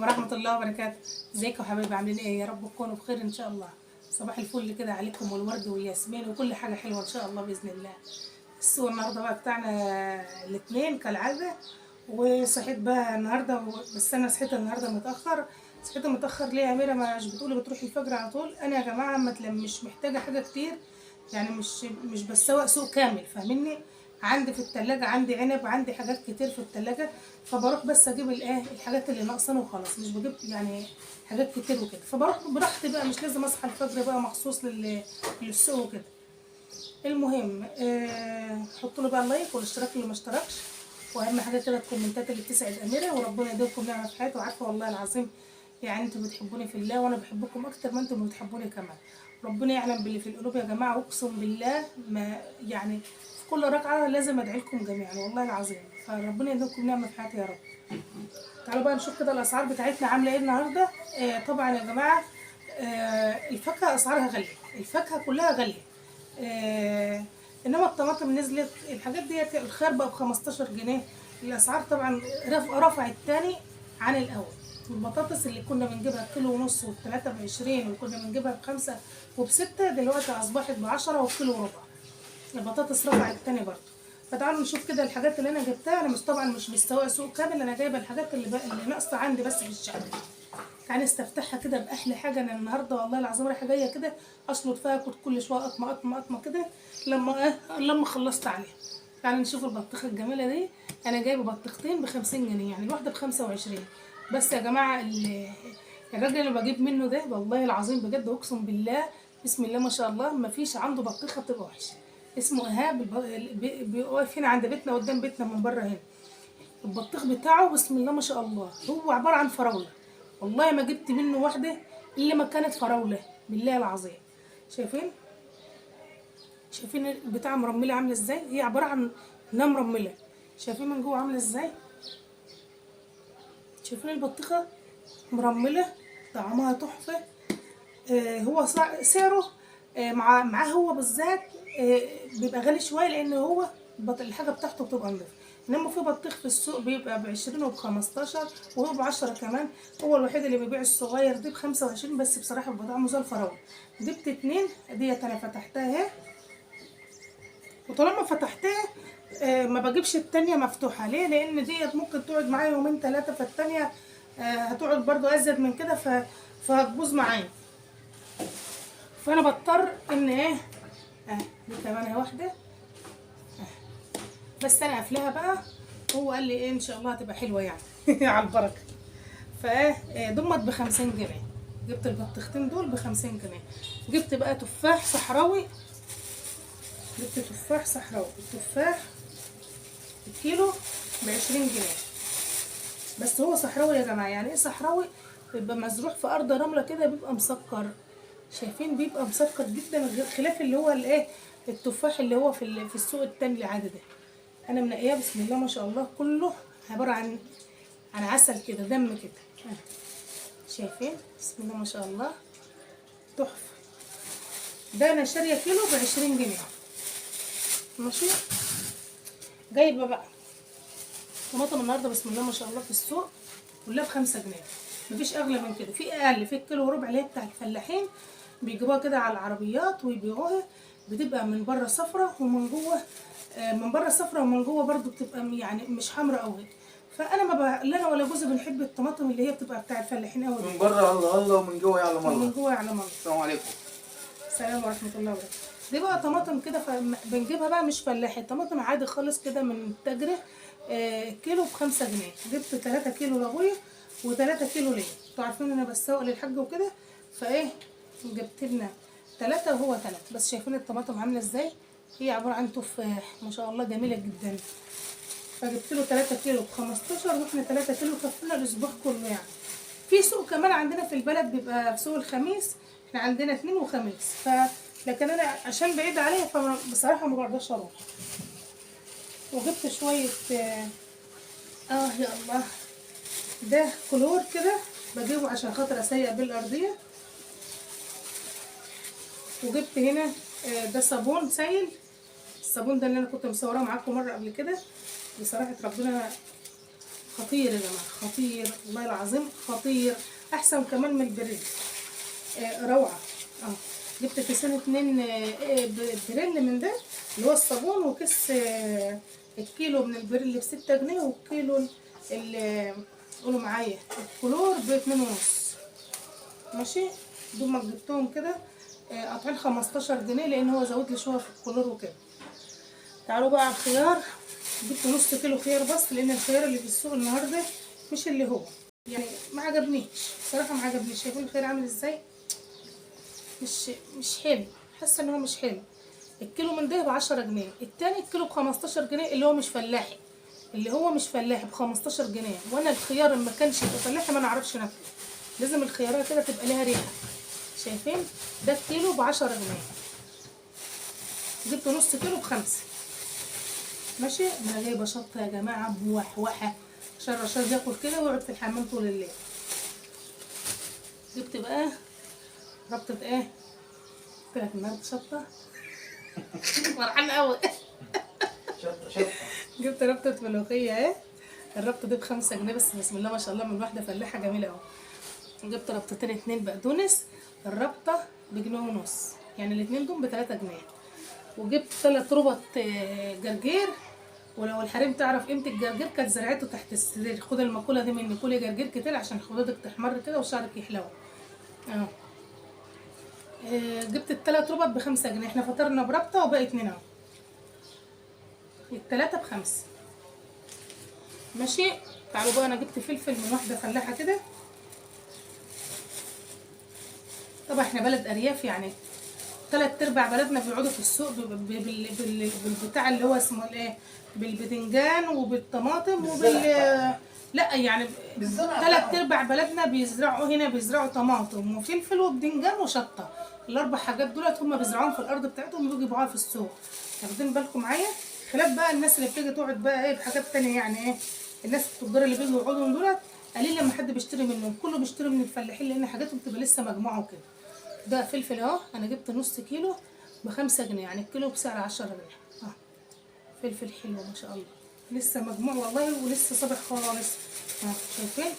عليكم ورحمة الله وبركاته. ازيكم يا حبايبي، عاملين ايه؟ يا رب تكونوا بخير ان شاء الله. صباح الفل كده عليكم، والورد والياسمين وكل حاجة حلوة ان شاء الله بإذن الله. السوق النهارده بقى بتاعنا الاثنين كالعادة، وصحيت بقى النهارده بس انا صحيت النهارده متأخر. صحيت متأخر ليه يا أميرة؟ مش بتقولي بتروحي الفجر على طول؟ انا يا جماعة مش محتاجة حاجة كتير، يعني مش بسوق سوق كامل، فاهميني؟ عندي في التلاجة، عندي عنب، عندي حاجات كتير في التلاجة، فبروح بس اجيب الايه الحاجات اللي ناقصاني وخلاص، مش بجيب يعني حاجات كتير وكده، فبروح براحتي بقى، مش لازم اصحى الفجر بقى مخصوص للسوق وكده. المهم حطوا له بقى اللايك والاشتراك اللي ما اشتركش، واهم حاجه كده الكومنتات اللي بتسعد اميره، وربنا يديمكم نعمه في حياتي. وعارفه والله العظيم يعني انتوا بتحبوني في الله، وانا بحبكم اكتر ما انتم بتحبوني كمان. ربنا يعلم باللي في القلوب يا جماعه، اقسم بالله ما يعني في كل ركعه لازم ادعي لكم جميعا والله العظيم، فربنا يديمكم نعمه في حياتي يا رب. تعالوا بقى نشوف كده الاسعار بتاعتنا عامله ايه النهارده. طبعا يا جماعه الفاكهه اسعارها غاليه، الفاكهه كلها غاليه. آه انما الطماطم نزلت، الحاجات ديت الخيار بقى ب 15 جنيه. الاسعار طبعا رفعت تاني عن الاول. البطاطس اللي كنا بنجيبها كيلو ونص والتلاتة ب20، وكنا بنجيبها ب5 وب6، دلوقتي اصبحت ب10 وبكيلو وربع. البطاطس رفعت تاني برضه. فتعالوا نشوف كده الحاجات اللي انا جبتها. انا طبعا مش مستوى سوق كامل، انا جايبه الحاجات اللي ناقصه عندي بس في الشقه. تعالي نستفتحها كده باحلى حاجه. انا النهارده والله العظيم رايحه جايه كده اشلط فيها، كنت كل شويه قطمه كده لما خلصت عليها. تعالي نشوف البطيخه الجميله دي. انا جايبه بطيختين ب50 جنيه، يعني الواحده ب25. بس يا جماعه الراجل اللي بجيب منه ده والله العظيم بجد اقسم بالله، بسم الله ما شاء الله، ما فيش عنده بطيخه بتبقى وحشه. اسمه ايهاب، واقف هنا عند بيتنا، قدام بيتنا من بره هنا. البطيخ بتاعه بسم الله ما شاء الله، هو عباره عن فراوله. والله ما جبت منه واحده الا ما كانت فراوله، بالله العظيم. شايفين؟ شايفين البتاع مرمله عامله ازاي؟ هي عباره عن انها مرمله. شايفين من جوه عامله ازاي؟ شايفين البطيخه مرمله، طعمها تحفه. هو سعره معاه هو بالذات بيبقى غالي شويه، لان هو الحاجه بتاعته بتبقى نضيفه. انما في بطيخ في السوق بيبقى ب20 وب15 وهو ب10 كمان. هو الوحيد اللي بيبيع الصغير دي ب25، بس بصراحه بيبقى طعمه زي الفراوله. جبت 2 ديت، انا فتحتها اهي، وطالما فتحتها ما بجيبش التانية مفتوحة. ليه؟ لان ديت ممكن تقعد معايا يومين 3، فالتانية هتقعد برضو ازيد من كده فهتبوظ معايا. فانا بضطر ان ايه دي كمان هي واحده بس انا قافلاها بقى. هو قال لي ايه ان شاء الله هتبقى حلوه يعني على البركه. ضمت ب50 جنيه. جبت البطيختين دول ب50 جنيه. جبت بقى تفاح صحراوي، جبت تفاح صحراوي. التفاح الكيلو ب20 جنيه. بس هو صحراوي يا جماعه. يعني ايه صحراوي؟ بيبقى مزروع في ارض رمله كده، بيبقى مسكر. شايفين؟ بيبقى مسكر جدا، خلاف اللي هو الايه التفاح اللي هو في السوق التاني العادي ده. انا منقياه بسم الله ما شاء الله، كله عباره عن عسل كده، دم كده. شايفين؟ بسم الله ما شاء الله، تحفه. ده انا شاريه كيلو ب20 جنيه. ماشي. جايبه بقى طماطم النهارده بسم الله ما شاء الله في السوق كلها ب5 جنيه. مفيش اغلى من كده. في اقل، في الكيلو وربع اللي هي بتاع الفلاحين، بيجيبوها كده على العربيات ويبيعوها. بتبقى من بره صفرة ومن جوه من بره صفرة ومن جوه برضو بتبقى يعني مش حمراء قوي. فانا ما لا انا ولا جوزي بنحب الطماطم اللي هي بتبقى بتاع الفلاحين قوي، من بره الله الله ومن جوه يعلم الله. ومن جوه يعلم الله. السلام عليكم. السلام ورحمه الله وبركاته. دي بقى طماطم كده بنجيبها بقى مش فلاحي، طماطم عادي خالص كده من التاجر. كيلو ب5 جنيه. جبت 3 كيلو لابويا و3 كيلو ليا. انتوا عارفين انا بسوق للحاج وكده، فايه جبت لنا 3 وهو 3 بس. شايفين الطماطم عامله ازاي؟ هي عباره عن تفاح ما شاء الله، جميله جدا. فجبت له 3 كيلو ب15، واحنا 3 كيلو كفينا الاسبوع كله يعني. في سوق كمان عندنا في البلد بيبقى في سوق الخميس، احنا عندنا اثنين وخميس، لكن انا عشان بعيد عليا فبصراحه ما برضاش اروح. وجبت شويه يا الله، ده كلور كده بجيبه عشان خاطر اسيق بيه الارضيه. وجبت هنا ده صابون سايل. الصابون ده اللي انا كنت مصوراه معاكم مره قبل كده، بصراحه ربنا خطير يا جماعه، خطير والله العظيم، خطير، احسن كمان من البريل. روعه. جبت كيسين 2 بريل من ده اللي هو الصابون، وكيس الكيلو من البريل ب6 جنيه، والكيلو قولوا معايا الكلور ب2.5. ماشي. دول ما جبتهم كده قاطعين 15 جنيه، لان هو زود لي شويه في الكلور وكده. تعالوا بقى على الخيار. جبت نص كيلو خيار بس، لان الخيار اللي في السوق النهارده مش اللي هو يعني، ما عجبنيش بصراحه، ما عجبنيش. شايفين الخيار عامل ازاي؟ مش حلو، حاسه ان هو مش حلو. الكيلو من ده ب10 جنيه، التاني الكيلو ب15 جنيه، اللي هو مش فلاحي، اللي هو مش فلاحي ب15 جنيه. وانا الخيار ما كانش يبقى فلاحي ما نعرفش ناكله، لازم الخيارات كده تبقى ليها ريحه. شايفين؟ ده الكيلو ب10 جنيه. جبت نص كيلو ب5. ماشي. انا جايبه شطه يا جماعه بوحوحه، عشان رشاد ياكل كده ويقعد في الحمام طول الليل. جبت بقى ربطه ايه؟ قلت لك النهارده شطه. فرحان قوي. شطة. جبت ربطه ملوخيه اهي. الربطه دي ب5 جنيه بس، بسم الله ما شاء الله، من واحده فلاحه جميله قوي. جبت ربطتين 2 بقدونس، الربطه ب1.5 جنيه، يعني الاتنين دول ب3 جنيه. وجبت 3 ربط جرجير. ولو الحريم تعرف قيمه الجرجير كانت زرعته تحت السرير. خد المقوله دي مني، كلي جرجير كتير عشان خدودك تحمر كده وشعرك يحلو. جبت ال3 ربط ب5 جنيه. احنا فطرنا بربطه وباقي 2 اهو، التلاتة ب5. ماشي. تعالوا بقى، انا جبت فلفل من واحده فلاحه كده. طبعا احنا بلد ارياف يعني، 3/4 بلدنا بيقعدوا في السوق بالبتاع اللي هو اسمه الايه، بالبدنجان وبالطماطم لا يعني، بالزرع 3/4 بلدنا بيزرعوا هنا، بيزرعوا طماطم وفلفل وبدنجان وشطه. ال4 حاجات دولت هم بيزرعوهم في الارض بتاعتهم وبيجوا يبيعوها في السوق. واخدين بالكم معايا؟ خلاف بقى الناس اللي بتيجي تقعد بقى ايه بحاجات تانية يعني ايه. الناس التجار اللي بيجوا يقعدوا دولت قليل لما حد بيشتري منهم، كله بيشتري من الفلاحين لان حاجاتهم بتبقى لسه مجموعه وكده. ده فلفل اهو، انا جبت نص كيلو ب5 جنيه، يعني الكيلو بسعر 10 جنيه. فلفل حلو ما شاء الله، لسه مجموع والله ولسه صابح خالص. شايفين؟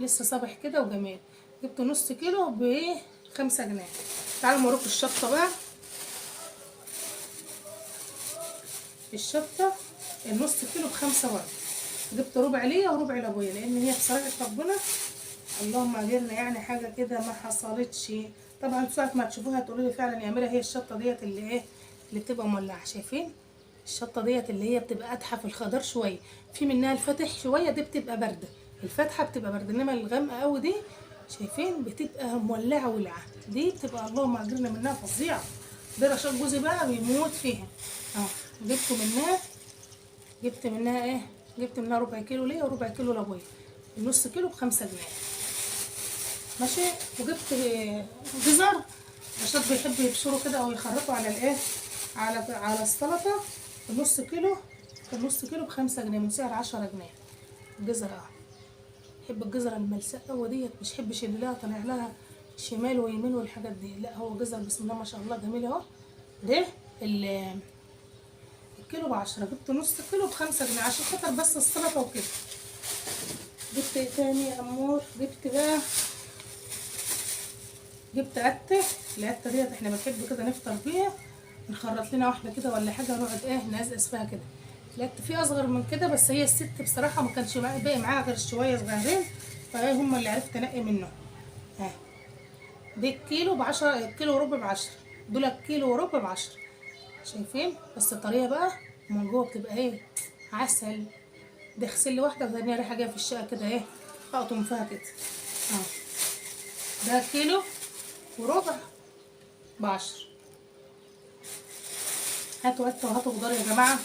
لسه صابح كده وجميل. جبت نص كيلو ب5 جنيه. تعالوا نوريكم الشطه بقى. الشطه النص كيلو ب5 برضه. جبت ربع ليا وربع لابويا، لان هي بصراحه ربنا اللهم اجرنا يعني حاجه كده ما حصلتش. طبعا ساعه ما تشوفوها تقولوا لي فعلا يا اميره، هي الشطه ديت اللي ايه، اللي بتبقى مولعه. شايفين الشطه ديت اللي هي بتبقى قادحه في الخضار شويه، في منها الفاتح شويه دي بتبقى بارده، الفاتحه بتبقى بارده، انما الغامقه قوي دي شايفين بتبقى مولعه ولعه، دي بتبقى اللهم اجرنا منها فظيعه. دي رشاد جوزي بقى بيموت فيها. جبت منها ايه، جبت منها ربع كيلو ليا وربع كيلو لابويا، النص كيلو ب5 جنيه. ماشي. وجبت جزر، رشاد بيحب يبشره كده او يخرطه على الايه، على السلطه. النص كيلو ب5 جنيه من سعر 10 جنيه. الجزر بحب الجزر الملساء قوي ديت، مش حبش اللي لها طالع لها شمال ويمين والحاجات دي، لا هو جزر بسم الله ما شاء الله جميل اهو. ده الكيلو ب10. جبت نص كيلو ب5 جنيه عشان خاطر بس السلطه وكده. جبت ايه تاني يا امور؟ جبت قته. القته ديت احنا بنحب كده نفطر بيها، نخرط لنا واحده كده ولا حاجه ونقعد ايه نقزقز فيها كده. القته في اصغر من كده بس هي الست بصراحه ما كانش باقي معاها غير شويه صغيرين، فهي هم اللي عرفت انقي منهم. دي الكيلو ب10، الكيلو وربع ب10، دول الكيلو وربع ب10. شايفين؟ بس طريه بقى من جوه بتبقى ايه، عسل. دي اغسل لي واحده وثانيه ريحه جايه في الشقه كده ايه، اقطم فيها كده. ده كيلو وربع ب10. هاتوا خضار يا جماعه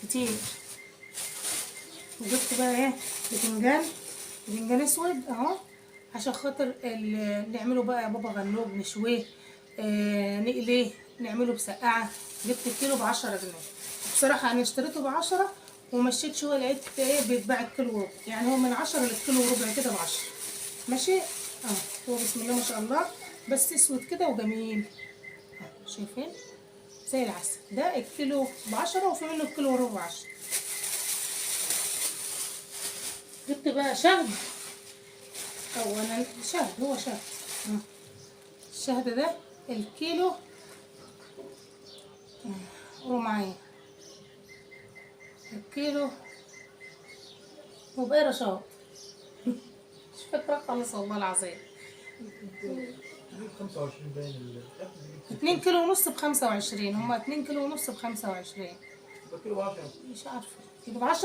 كتير. وجبت بقى ايه، بدنجان اسود اهو، عشان خاطر نعمله بقى يا بابا غنوج نشويه، نقليه، نعمله بسقعه. جبت الكيلو ب10 جنيه. بصراحه انا اشتريته ب10 ومشيت شويه لقيت ايه بيتباع الكيلو وربع، يعني هو من 10 للكيلو وربع كده ب10. ماشي. هو بسم الله ما شاء الله بس اسود كده وجميل. شايفين زي العسل. ده الكيلو ب10 وفي منه الكيلو وربع 10. جبت بقى شهد. اولا شهد، هو شهد. الشهد ده الكيلو. قولوا معايا. الكيلو وبقى رشاق. مش فاكرة خالص والله العظيم. 25 باين 2 كيلو ونص ب25. هما 2 كيلو ونص ب25. كيلو 10. مش عارفة تبقى ب10.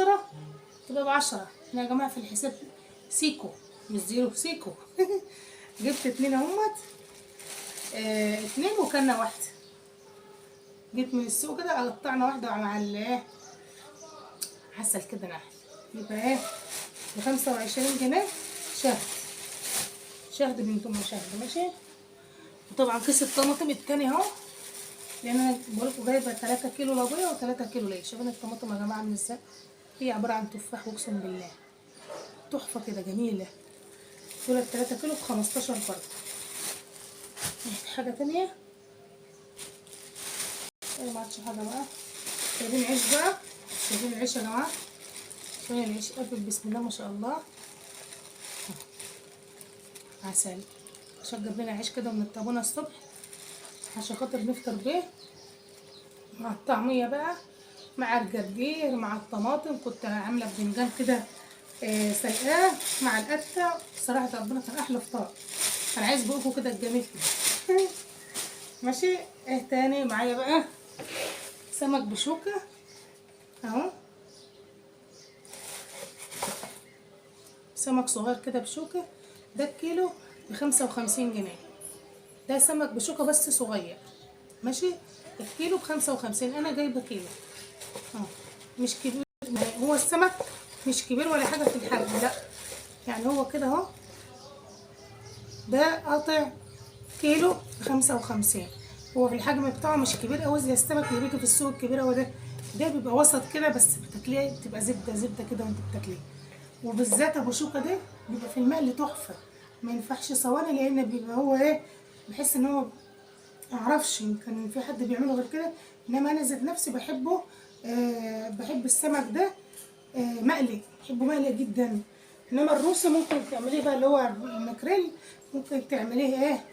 تبقى ب10. احنا يا جماعة في الحساب سيكو مش زيرو، سيكو. جبت 2 اهمت. 2 وكلنا واحدة. جيت من السوق كده قطعنا واحدة مع عسل كده نحل. يبقى ايه ب25 جنيه شهد. شهد بنت ام شهد. ماشي. وطبعا كيس الطماطم التاني اهو، لان انا بقولكوا جايبه 3 كيلو لابويا و3 كيلو ليا. شايفين الطماطم يا جماعه عامله ازاي؟ هي عباره عن تفاح، واقسم بالله تحفه كده جميله. دول 3 كيلو ب15 برضه. حاجه تانيه ما عادش حاجه بقى. جايبين عيش بقى. شايفين العيش يا جماعه؟ شايفين العيش قافل بسم الله ما شاء الله. عسل. عشان جاب لنا عيش كده من الطابونه الصبح عشان خاطر نفطر بيه مع الطعميه بقى، مع الجرجير، مع الطماطم. كنت عامله بدنجان كده سلقاه مع القته. صراحه ربنا كان احلى فطار. كان عايز بقكم كده الجميل كده. ماشي. ايه تاني معايا بقى؟ سمك بشوكه اهو. سمك صغير كده بشوكه. ده الكيلو ب55 جنيه. ده سمك بشوكه بس صغير. ماشي. الكيلو ب55. انا جايبه كيلو مش كبير. هو السمك مش كبير ولا حاجه في الحجم، لا يعني هو كده اهو. ده قاطع كيلو ب55. هو في الحجم بتاعه مش كبير قوي زي السمك اللي بيجي في السوق الكبير. هو ده بيبقى وسط كده، بس بتاكليه بتبقى زبده كده وانت بتاكليه. وبالذات ابو شوكه ده بيبقى في المقلي تحفه. ما ينفعش صواني لان بيبقى هو ايه، بحس ان هو معرفش يمكن في حد بيعمله غير كده، انما انا ذات نفسي بحبه. بحب السمك ده مقلي. بحبه مقلي جدا. انما الروسي ممكن تعمليه بقى اللي هو الماكريل، ممكن تعمليه ايه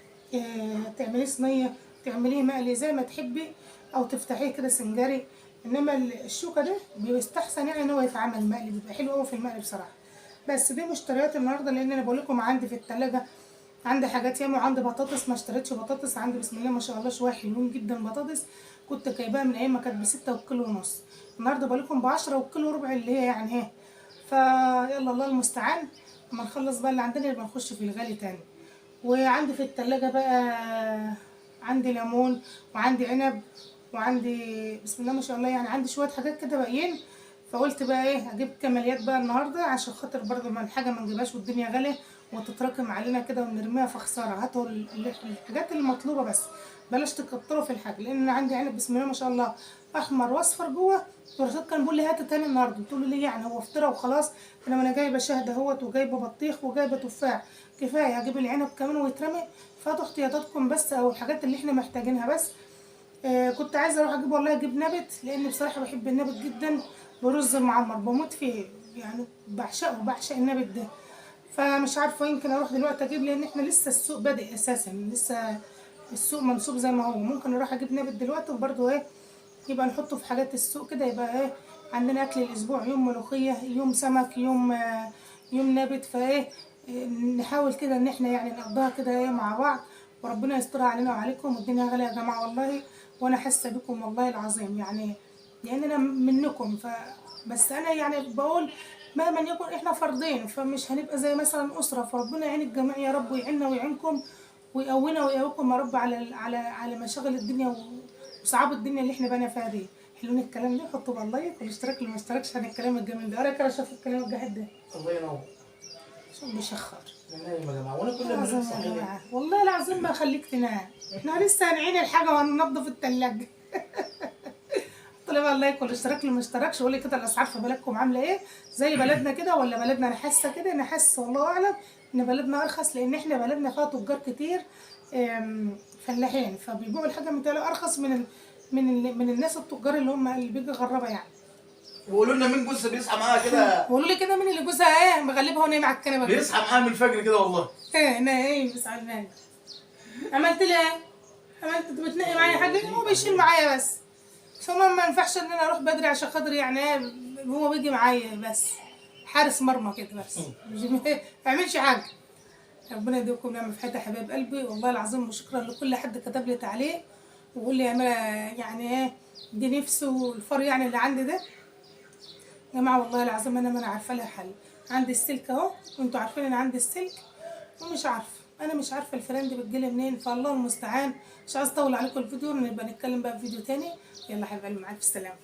تعمليه صينيه، تعمليه مقلي زي ما تحبي، او تفتحيه كده سنجاري. انما الشوكه ده بيستحسن يعني ان هو يتعمل مقلي، بيبقى حلو قوي في المقلي بصراحه. بس دي مشتريات النهارده، لان انا بقول لكم عندي في الثلاجه عندي حاجات ياما. وعندي بطاطس ما اشتريتش بطاطس. عندي بسم الله ما شاء الله شويه حلوين جدا بطاطس. كنت جايباها من ايام ما كانت ب6 والكيلو ونص. النهارده بقول لكم ب10 والكيلو ربع اللي هي يعني ايه. فيلا الله المستعان. اما نخلص بقى اللي عندنا يبقى نخش في الغالي تاني. وعندي في التلاجة بقى عندي ليمون وعندي عنب وعندي بسم الله ما شاء الله يعني عندي شويه حاجات كده باقيين. فقلت بقى ايه اجيب كماليات بقى النهارده عشان خاطر برضه ما الحاجه ما نجيبهاش والدنيا غاليه وتتراكم علينا كده ونرميها في خساره. هاتوا الحاجات المطلوبه بس، بلاش تكتروا في الحاجه. لان انا عندي عنب بسم الله ما شاء الله احمر واصفر جوه. ورشاد كان بيقول لي هات تاني النهارده. قلت له ليه يعني، هو فطره وخلاص؟ انا جايبه شهد اهوت وجايبه بطيخ وجايبه تفاح، كفايه هجيب العنب كمان ويترمي. فاتوا احتياطاتكم بس او الحاجات اللي احنا محتاجينها بس. كنت عايزه اروح اجيب والله اجيب نبت، لان بصراحه بحب النبت جدا. برز المعمر بموت فيه يعني، بعشق النبت ده. فمش عارفه يمكن اروح دلوقتي اجيب، لان احنا لسه السوق بادئ اساسا، لسه السوق منصوب زي ما هو. ممكن اروح اجيب نبت دلوقتي وبرده ايه يبقى نحطه في حاجات السوق كده. يبقى ايه عندنا اكل الاسبوع، يوم ملوخيه، يوم سمك، يوم نبت. فايه نحاول كده ان احنا يعني نقضيها كده ايه مع بعض. وربنا يسترها علينا وعليكم. والدنيا غاليه يا جماعه والله، وانا حاسه بكم والله العظيم يعني، لان انا منكم. بس انا يعني بقول مهما يكن احنا فردين، فمش هنبقى زي مثلا اسره. فربنا يعين الجميع يا رب، ويعيننا ويعينكم ويقوينا ويقويكم يا رب على مشاغل الدنيا وصعاب الدنيا اللي احنا بقينا فيها دي. حلوين الكلام ده. حطوا بقى اللايك والاشتراك اللي ما اشتركش عن الكلام الجميل ده. انا كده شايف الكلام الجاحد ده. الله ينور. شو بيشخر. نايم يا جماعه وانا كل ما العظيم نصحى يا جماعه والله العظيم ما خليك تنام. احنا لسه هنعين الحاجه وهننضف التلاجة. حطوا لي بقى اللايك والاشتراك اللي ما اشتركش. وقولي كده الاسعار في بلدكم عامله ايه، زي بلدنا كده ولا بلدنا انا حاسه كده. انا حاسه والله اعلم ان بلدنا ارخص، لان احنا بلدنا فيها تجار كتير فلاحين، فبيبيعوا الحاجه متهيألي ارخص من الناس التجار اللي هم اللي بيجي غرابه يعني. وقولوا لنا مين جوزها بيصحى معاها كده. قولوا لي كده مين اللي جوزها ايه مغلبها ونايم على الكنبه كده. بيصحى معاها من الفجر كده والله. ايه نايم بس على النايم. عملت لي ايه؟ عملت بتنقي معايا حاجه هو بيشيل معايا بس. ثم ما ينفعش ان انا اروح بدري عشان خاطر يعني ايه هو بيجي معايا بس حارس مرمى كده بس ما يعملش حاجه. ربنا يديكم نعمه في حياتي يا حبايب قلبي والله العظيم وشكرا لكل حد كتب لي تعليق وقول لي يا ملا يعني ايه دي نفسه الفار يعني اللي عندي ده. يا جماعه والله العظيم انا ما عارفه لها حل. عندي السلك اهو وانتوا عارفين انا عندي السلك ومش عارفه انا مش عارفه الفيران دي بتجيلي منين فالله المستعان. مش عايز اطول عليكم الفيديو نبقى نتكلم بقى في فيديو تاني. يلا حبايبي معاك في السلامه.